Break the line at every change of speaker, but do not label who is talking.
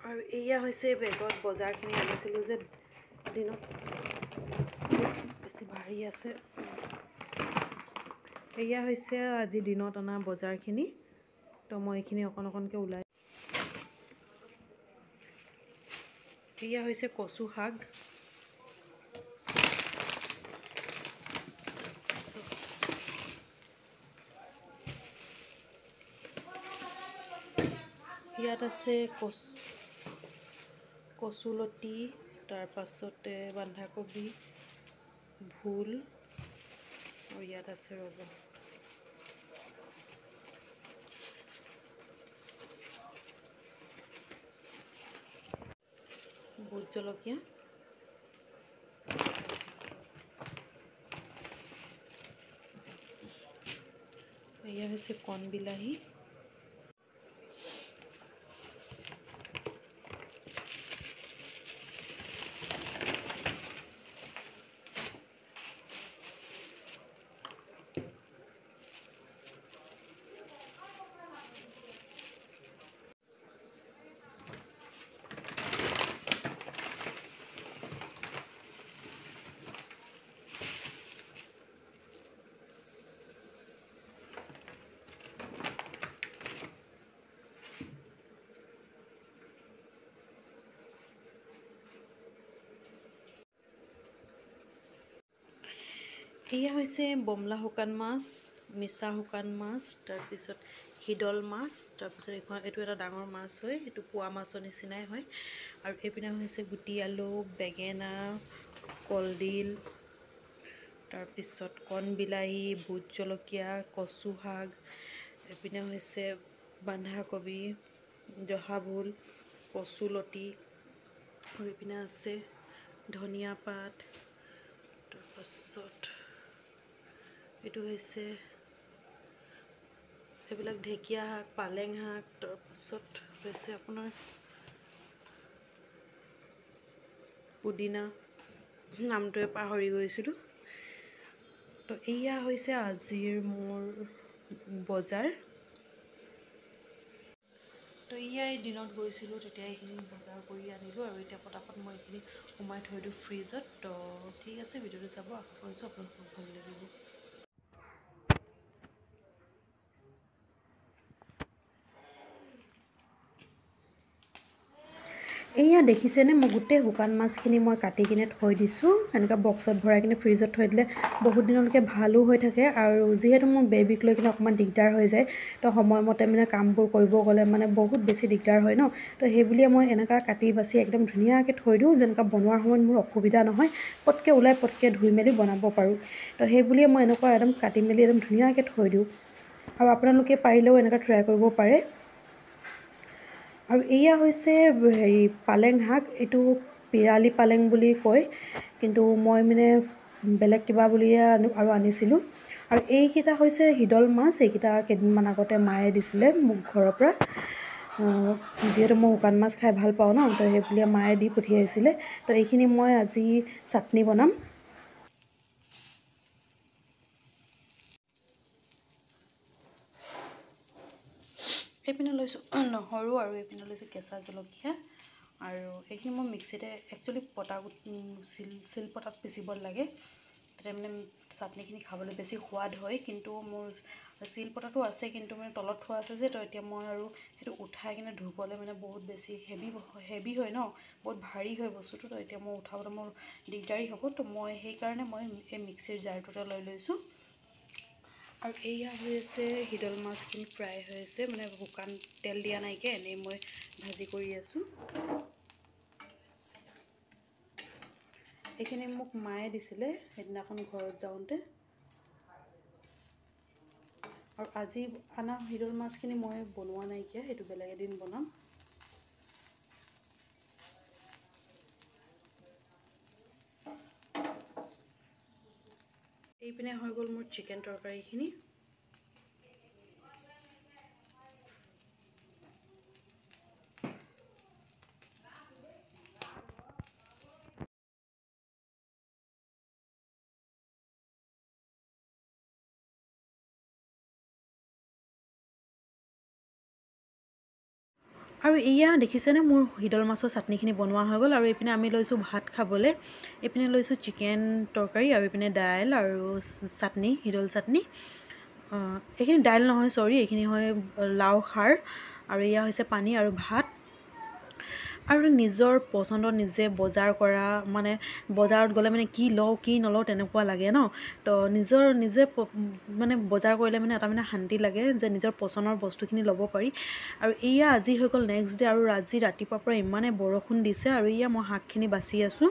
আৰু এয়া হৈছে বেগত বজাৰখিনি আনিছিলোঁ যে দিনত বেছি ভাৰী আছে। এয়া হৈছে আজি দিনত অনা বজাৰখিনি। তো মই এইখিনি অকণকৈ ওলাই। এয়া হৈছে কচু শাক। ইয়াত আছে কচুলতি, তাৰ পাছতে বন্ধাকবি, ভোল, আৰু ইয়াত আছে ৰ'ব ভোট জলকীয়া, এয়া হৈছে কণ বিলাহী, এয়া হৈছে বমলা শুকান মাছ, মিছা শুকান মাছ, তাৰপিছত শিদল মাছ, তাৰপিছত এইটো এটা ডাঙৰ মাছ হয়, এইটো পোৱা মাছৰ নিচিনাই হয়। আৰু এইপিনে হৈছে গুটি আলু, বেঙেনা, কলডিল, তাৰপিছত কণ বিলাহী, ভোট জলকীয়া, কচু শাক, এইপিনে হৈছে বন্ধাকবি, জহা ভোল, কচুলতি, আৰু এইপিনে আছে ধনিয়া পাত, তাৰপাছত এইটো হৈছে এইবিলাক ঢেকীয়া শাক, পালেং শাক, তাৰপাছত হৈছে আপোনাৰ পুদিনা, নামটোৱে পাহৰি গৈছিলোঁ। তো এয়া হৈছে আজিৰ মোৰ বজাৰ। তো এয়াই দিনত গৈছিলোঁ, তেতিয়া এইখিনি বজাৰ কৰি আনিলোঁ, আৰু এতিয়া পটাপট মই এইখিনি সোমাই থৈ দিওঁ ফ্ৰিজত। তো ঠিক আছে, ভিডিঅ'টো চাব, আশা কৰিছোঁ আপোনালোকক ভাল লাগিব। এয়া দেখিছেনে, মই গোটেই শুকান মাছখিনি মই কাটি কিনে থৈ দিছোঁ। এনেকুৱা বক্সত ভৰাই কিনে ফ্ৰিজত থৈ দিলে বহুত দিনলৈকে ভালো হৈ থাকে। আৰু যিহেতু মোৰ বেবীক লৈ কিনে অকণমান দিগদাৰ হৈ যায়, তো সময়মতে মানে কামবোৰ কৰিব গ'লে মানে বহুত বেছি দিগদাৰ হয় ন। তো সেইবুলিয়ে মই এনেকুৱা কাটি বাচি একদম ধুনীয়াকৈ থৈ দিওঁ, যেনেকুৱা বনোৱাৰ সময়ত মোৰ অসুবিধা নহয়, পটকৈ ওলাই পটকৈ ধুই মেলি বনাব পাৰোঁ। তো সেইবুলিয়ে মই এনেকুৱা একদম কাটি মেলি একদম ধুনীয়াকৈ থৈ দিওঁ। আৰু আপোনালোকে পাৰিলেও এনেকুৱা ট্ৰাই কৰিব পাৰে। আৰু এয়া হৈছে পালেং শাক। এইটো পিৰালি পালেং বুলি কয়, কিন্তু মই মানে বেলেগ কিবা বুলিয়ে আৰু আনিছিলোঁ। আৰু এইকেইটা হৈছে শিদল মাছ। এইকেইটা কেইদিনমান আগতে মায়ে দিছিলে মোক ঘৰৰ পৰা, যিহেতু মই শুকান মাছ খাই ভাল পাওঁ ন, তো সেইবুলিয়ে মায়ে দি পঠিয়াইছিলে। তো এইখিনি মই আজি চাটনি বনাম। এইপিনে লৈছোঁ নহৰু, আৰু এইপিনে লৈছোঁ কেঁচা জলকীয়া, আৰু এইখিনি মই মিক্সিতে একচুৱেলি শিলপতাত পিচিব লাগে, তেতিয়া মানে চাটনিখিনি খাবলৈ বেছি সোৱাদ হয়। কিন্তু মোৰ শিলপতাটো আছে, কিন্তু মানে তলত থোৱা আছে যে, তো এতিয়া মই আৰু সেইটো উঠাই কিনে ধুবলৈ মানে বহুত বেছি হেভি হয় ন, বহুত ভাৰী হয় বস্তুটো। তো এতিয়া মই উঠাবলৈ মোৰ দিগদাৰী হ'ব। তো মই সেইকাৰণে মই এই মিক্সিৰ জাৰটোতে লৈ লৈছোঁ। আৰু এয়া হৈ আছে শিদল মাছখিনি ফ্ৰাই হৈ আছে, মানে শুকান তেল দিয়া নাইকিয়া, এনেই মই ভাজি কৰি আছোঁ। এইখিনি মোক মায়ে দিছিলে সেইদিনাখন ঘৰত যাওঁতে। আৰু আজি অনা শিদল মাছখিনি মই বনোৱা নাইকিয়া, সেইটো বেলেগ এদিন বনাম। এইপিনে হৈ গ'ল মোৰ চিকেন তৰকাৰীখিনি। আৰু এয়া দেখিছেনে মোৰ হিদল মাছৰ চাটনিখিনি বনোৱা হৈ গ'ল। আৰু এইপিনে আমি লৈছোঁ ভাত খাবলৈ। এইপিনে লৈছোঁ চিকেন তৰকাৰী আৰু এইপিনে দাইল আৰু চাটনি, হিদল চাটনি। এইখিনি দাইল নহয়, চৰি, এইখিনি হয় লাও খাৰ, আৰু এয়া হৈছে পানী আৰু ভাত। আৰু নিজৰ পচন্দৰ নিজে বজাৰ কৰা, মানে বজাৰত গ'লে মানে কি লওঁ কি নলওঁ তেনেকুৱা লাগে ন। তো নিজে মানে বজাৰ কৰিলে মানে এটা মানে শান্তি লাগে যে নিজৰ পচন্দৰ বস্তুখিনি ল'ব পাৰি। আৰু এয়া আজি হৈ গ'ল নেক্সট ডে', আৰু আজি ৰাতিপুৱাৰ পৰা ইমানে বৰষুণ দিছে। আৰু এয়া মই শাকখিনি বাচি আছোঁ।